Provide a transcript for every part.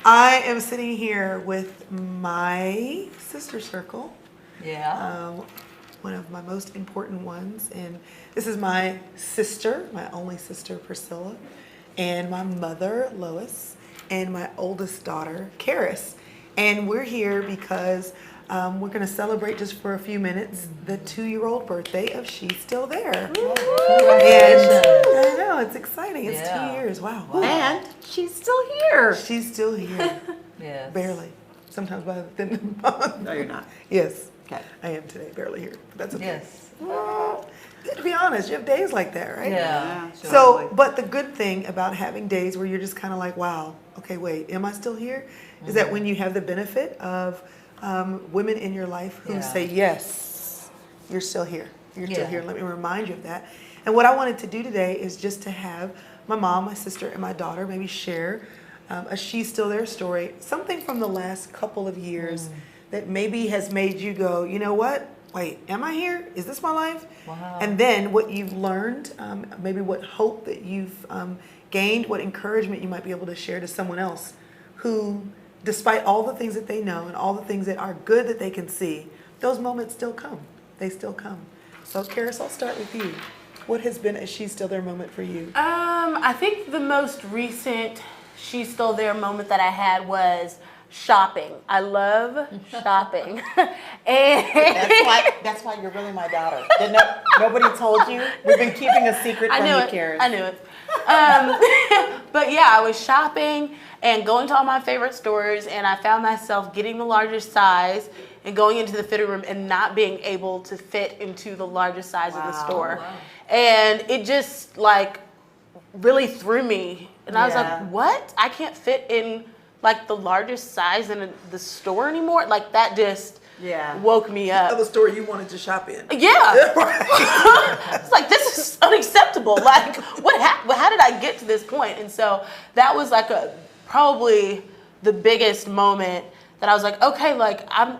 I am sitting here with my sister circle. Yeah. One of my most important ones. And this is my sister, my only sister, Priscilla, and my mother, Lois, and my oldest daughter, Karis. And we're here because we're going to celebrate just for a few minutes the 2-year-old birthday of She's Still There. And I know, it's exciting. It's 2 years. Wow. And she's still here. She's still here. Yes. Barely. Sometimes by the end No, you're not. Yes. Okay. I am today, barely here. But that's okay. Yes. Well, to be honest, you have days like that, right? Yeah. So, but the good thing about having days where you're just kind of like, wow, okay, wait, am I still here? Is that when you have the benefit of women in your life who say, yes, you're still here. You're still here. Let me remind you of that. And what I wanted to do today is just to have my mom, my sister, and my daughter maybe share a She's Still There story, something from the last couple of years that maybe has made you go, you know what? Wait, am I here? Is this my life? Wow. And then what you've learned, maybe what hope that you've gained, what encouragement you might be able to share to someone else who, despite all the things that they know and all the things that are good that they can see, those moments still come. They still come. So, Karis, I'll start with you. What has been a She's Still There moment for you? I think the most recent She's Still There moment that I had was shopping. I love shopping. And That's why you're really my daughter. Nobody told you. We've been keeping a secret from you, Karen. I knew it. But yeah, I was shopping and going to all my favorite stores, and I found myself getting the largest size and going into the fitting room and not being able to fit into the largest size of the store. Wow. And it just like really threw me. And I was like, what? I can't fit in like the largest size in the store anymore? Like that just woke me up. The store you wanted to shop in. Yeah. It's like, this is unacceptable. Like, what happened? How did I get to this point? And so that was like probably the biggest moment that I was like, okay, like I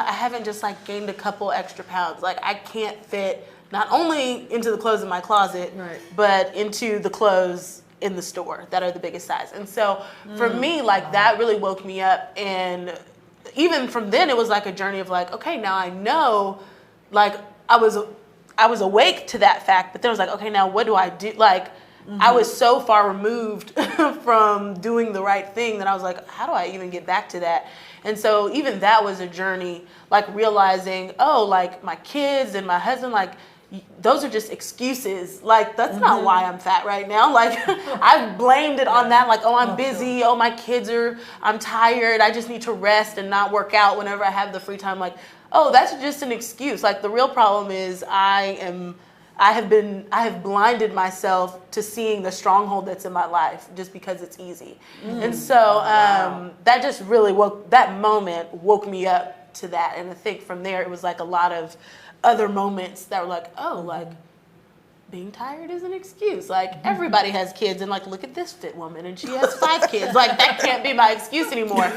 haven't just like gained a couple extra pounds. Like I can't fit not only into the clothes in my closet, but into the clothes in the store that are the biggest size. And so for me, like that really woke me up. And even from then it was like a journey of like, okay, now I know, like I was awake to that fact, but then I was like, okay, now what do I do? Like I was so far removed from doing the right thing that I was like, how do I even get back to that? And so even that was a journey, like realizing, oh, like my kids and my husband, like those are just excuses. Like, that's not why I'm fat right now. Like, I've blamed it on that. Like, oh, I'm busy. Oh, my kids I'm tired. I just need to rest and not work out whenever I have the free time. Like, oh, that's just an excuse. Like, the real problem is I have blinded myself to seeing the stronghold that's in my life just because it's easy. And so that just really that moment woke me up to that. And I think from there, it was like a lot of other moments that were like, oh, like being tired is an excuse. Like everybody has kids, and like, look at this fit woman, and she has 5 kids. Like that can't be my excuse anymore.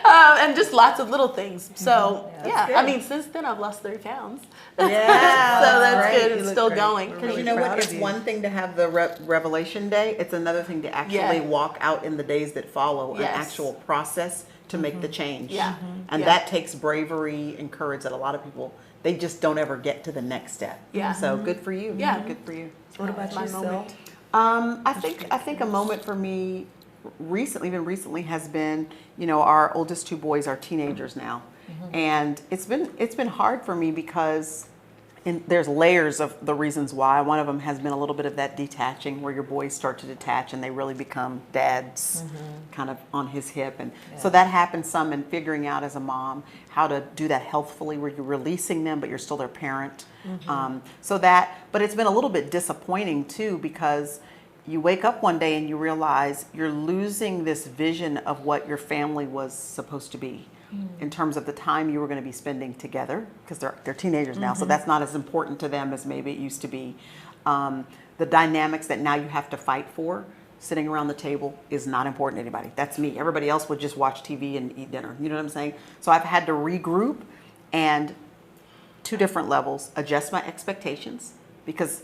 And just lots of little things. So I mean, since then I've lost 30 pounds. Yeah, so that's great. good. It's still going. Because you know what? It's one thing to have the revelation day. It's another thing to actually walk out in the days that follow an actual process to make the change. And that takes bravery and courage that a lot of people, they just don't ever get to the next step. So good for you. Good for you. What about you, Sil? I think a moment for me recently has been, you know, our oldest 2 boys are teenagers now. And it's been hard for me because there's layers of the reasons why. One of them has been a little bit of that detaching, where your boys start to detach and they really become dad's kind of on his hip. And so that happens some in figuring out as a mom how to do that healthfully, where you're releasing them, but you're still their parent. But it's been a little bit disappointing too, because you wake up one day and you realize you're losing this vision of what your family was supposed to be. In terms of the time you were going to be spending together, because they're teenagers now, so that's not as important to them as maybe it used to be. The dynamics that now you have to fight for, sitting around the table, is not important to anybody. That's me. Everybody else would just watch TV and eat dinner. You know what I'm saying? So I've had to regroup and 2 different levels, adjust my expectations, because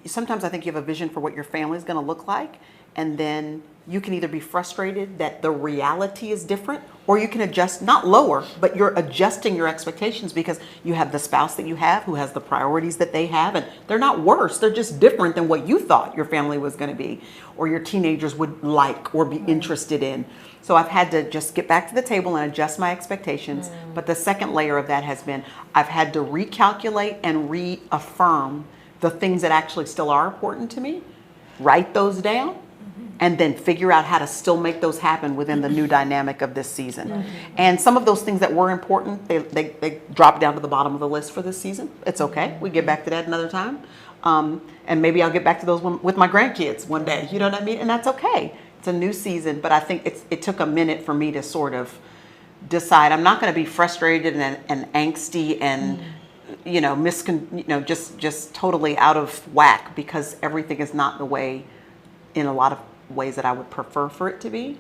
sometimes I think you have a vision for what your family is going to look like, and then you can either be frustrated that the reality is different, or you can adjust, not lower, but you're adjusting your expectations because you have the spouse that you have who has the priorities that they have, and they're not worse, they're just different than what you thought your family was going to be, or your teenagers would like or be interested in. So I've had to just get back to the table and adjust my expectations. But the second layer of that has been I've had to recalculate and reaffirm the things that actually still are important to me, write those down, and then figure out how to still make those happen within the new dynamic of this season. And some of those things that were important, they drop down to the bottom of the list for this season. It's okay. We get back to that another time. And maybe I'll get back to those with my grandkids one day. You know what I mean? And that's okay. It's a new season, but I think it took a minute for me to sort of decide I'm not going to be frustrated and angsty and just totally out of whack because everything is not the way, in a lot of ways, that I would prefer for it to be.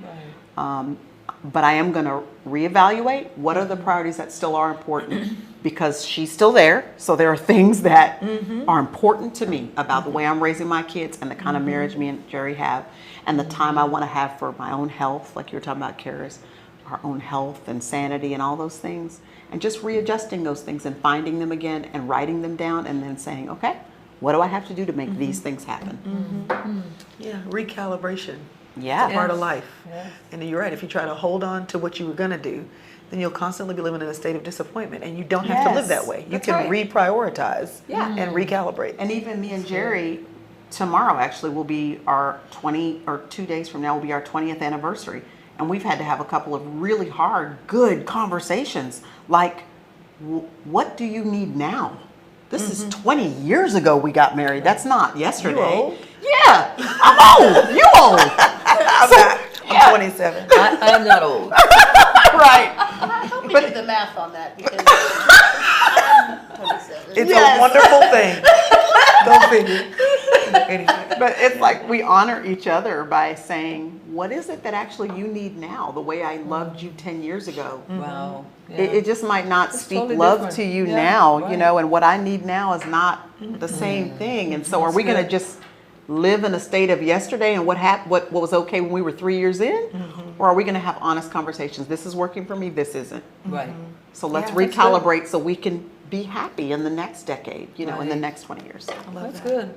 Right. But I am going to reevaluate what are the priorities that still are important because she's still there. So there are things that are important to me about the way I'm raising my kids and the kind of marriage me and Jerry have and the time I want to have for my own health, like you were talking about, Karis, our own health and sanity and all those things. And just readjusting those things and finding them again and writing them down and then saying, okay, what do I have to do to make these things happen? Yeah, recalibration. Yeah. It's a part of life. Yes. And you're right, if you try to hold on to what you were going to do, then you'll constantly be living in a state of disappointment. And you don't have to live that way. You That's can right. reprioritize Yeah. and recalibrate. And even me and Jerry, tomorrow actually will be our 2 days from now will be our 20th anniversary. And we've had to have a couple of really hard, good conversations. Like, what do you need now? This is 20 years ago we got married. That's not yesterday. You old? Yeah, I'm old. You old. I'm not. I'm 27. I am not old. Right. Help me do the math on that because I'm 27. It's Yes. a wonderful thing. Go figure. Anyway. But it's like we honor each other by saying, what is it that actually you need now? The way I loved you 10 years ago. Wow. It just might not It's speak totally love different. to you Yeah, now, right. and what I need now is not the same thing. And so are we going to just live in a state of yesterday and what was okay when we were 3 years in? Or are we going to have honest conversations? This is working for me, this isn't. Right. So let's Yeah, that's recalibrate so we can be happy in the next decade, in the Right. next 20 years. I love That's that. good.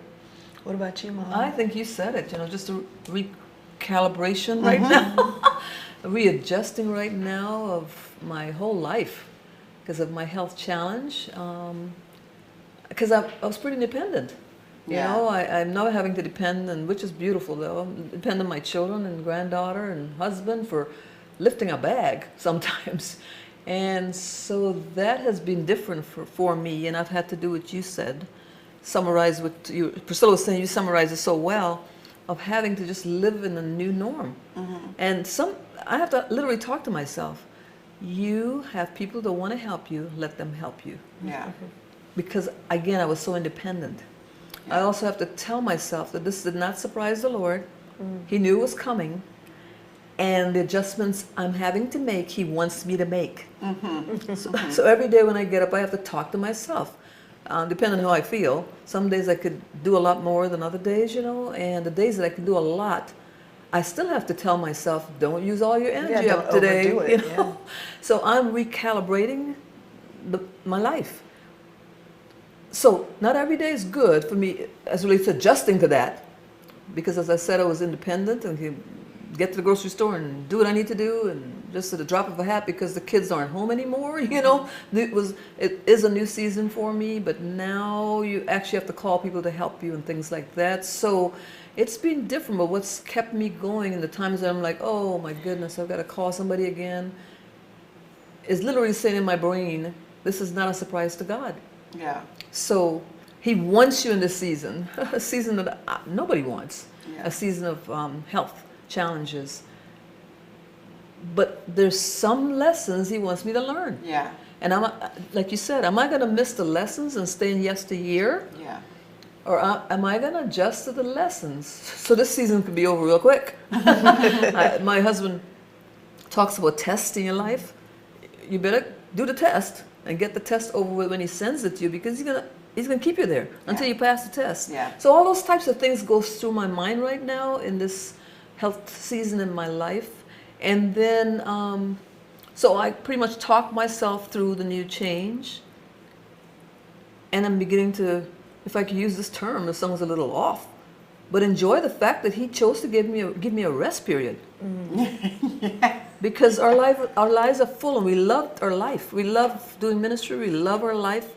What about you, Mom? I think you said it, just a recalibration right now, a readjusting right now of my whole life because of my health challenge. Because I was pretty dependent. Yeah. I'm not having to depend, and which is beautiful though, depend on my children and granddaughter and husband for lifting a bag sometimes. And so that has been different for me, and I've had to do what you said. Summarize what Priscilla was saying, you summarized it so well, of having to just live in a new norm. And I have to literally talk to myself. You have people that want to help you, let them help you. Yeah. Because again, I was so independent. I also have to tell myself that this did not surprise the Lord. He knew it was coming. And the adjustments I'm having to make, He wants me to make. So every day when I get up, I have to talk to myself. Depending on how I feel. Some days I could do a lot more than other days, and the days that I can do a lot, I still have to tell myself, don't use all your energy Yeah, up don't today. overdo it, yeah. So I'm recalibrating my life. So not every day is good for me as relates to adjusting to that. Because as I said, I was independent and could get to the grocery store and do what I need to do and just at the drop of a hat because the kids aren't home anymore, It is a new season for me, but now you actually have to call people to help you and things like that. So it's been different, but what's kept me going in the times that I'm like, oh my goodness, I've got to call somebody again, is literally saying in my brain, this is not a surprise to God. Yeah. So He wants you in this season, a season that nobody wants, Yeah. a season of health challenges. But there's some lessons He wants me to learn. Yeah. And like you said, am I going to miss the lessons and stay in yesteryear? Yeah. Or am I going to adjust to the lessons? So this season could be over real quick. My husband talks about tests in your life. You better do the test and get the test over with when He sends it to you because He's gonna keep you there until you pass the test. Yeah. So all those types of things goes through my mind right now in this health season in my life. And then, so I pretty much talked myself through the new change. And I'm beginning to, if I could use this term, if someone's a little off, but enjoy the fact that he chose to give me a rest period. Because our lives are full, and we loved our life. We love doing ministry. We love our life.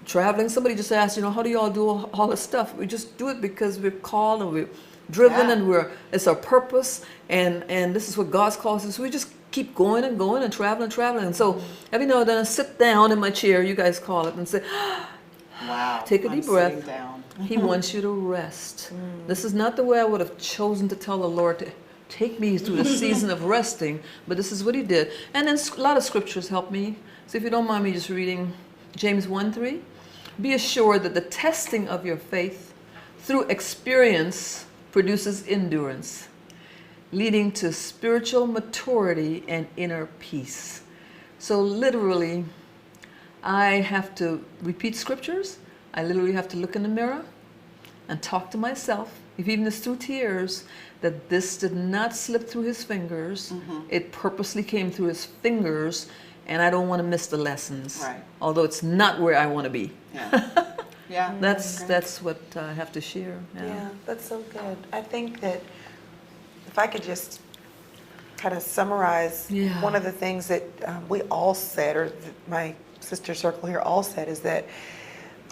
Traveling. Somebody just asked, how do you all do all this stuff? We just do it because we're called and we're driven, and it's our purpose, and this is what God's called us. So we just keep going and going and traveling and traveling. And so every now and then I sit down in my chair, you guys call it, and say, Wow. take a deep breath. Sitting down. He wants you to rest. This is not the way I would have chosen to tell the Lord to take me through the season of resting, but this is what he did. And then a lot of scriptures help me. So if you don't mind me just reading James 1:3, be assured that the testing of your faith through experience produces endurance, leading to spiritual maturity and inner peace. So literally, I have to repeat scriptures. I literally have to look in the mirror and talk to myself, if even it's through tears, that this did not slip through his fingers. It purposely came through his fingers, and I don't want to miss the lessons. Right. Although it's not where I want to be. Yeah. Yeah. That's what I have to share. Yeah, that's so good. I think that if I could just kind of summarize Yeah. one of the things that we all said, or my sister circle here all said, is that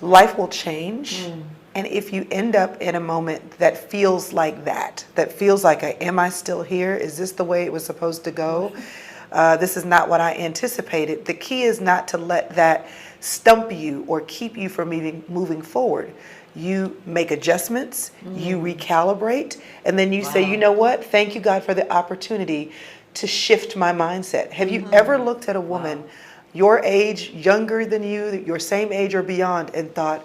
life will change. And if you end up in a moment that feels like that feels like am I still here? Is this the way it was supposed to go? This is not what I anticipated. The key is not to let that stump you or keep you from moving forward. You make adjustments, you recalibrate, and then you say, you know what? Thank you, God, for the opportunity to shift my mindset. Have you ever looked at a woman your age, younger than you, your same age or beyond, and thought,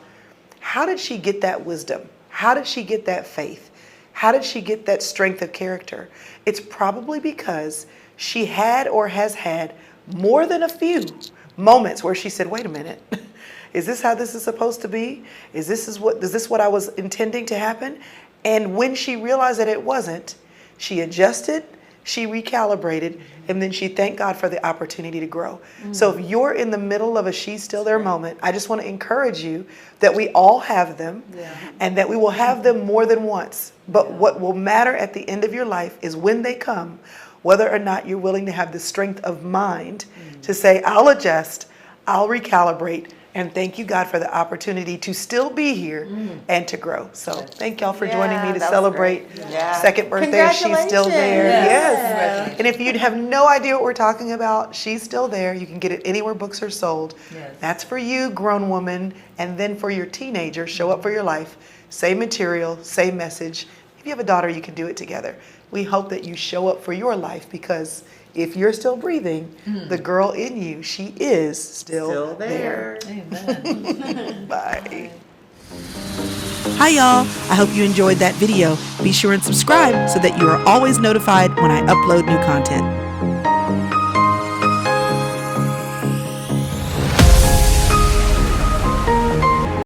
how did she get that wisdom? How did she get that faith? How did she get that strength of character? It's probably because she had or has had more than a few moments where she said, wait a minute, is this how this is supposed to be? Is this what I was intending to happen? And when she realized that it wasn't, she adjusted, she recalibrated, and then she thanked God for the opportunity to grow. So if you're in the middle of a she's still there moment, I just want to encourage you that we all have them, and that we will have them more than once. But what will matter at the end of your life is when they come, whether or not you're willing to have the strength of mind to say, I'll adjust, I'll recalibrate, and thank you, God, for the opportunity to still be here and to grow. So thank y'all for joining me to that was celebrate great. Yeah. second birthday. She's still there. Congratulations. Yes. And if you have no idea what we're talking about, She's Still There. You can get it anywhere books are sold. Yes. That's for you, grown woman. And then for your teenager, Show Up for Your Life. Same material, same message. If you have a daughter, you can do it together. We hope that you show up for your life, because if you're still breathing, the girl in you, she is still there. Amen. Bye. Hi, y'all. I hope you enjoyed that video. Be sure and subscribe so that you are always notified when I upload new content.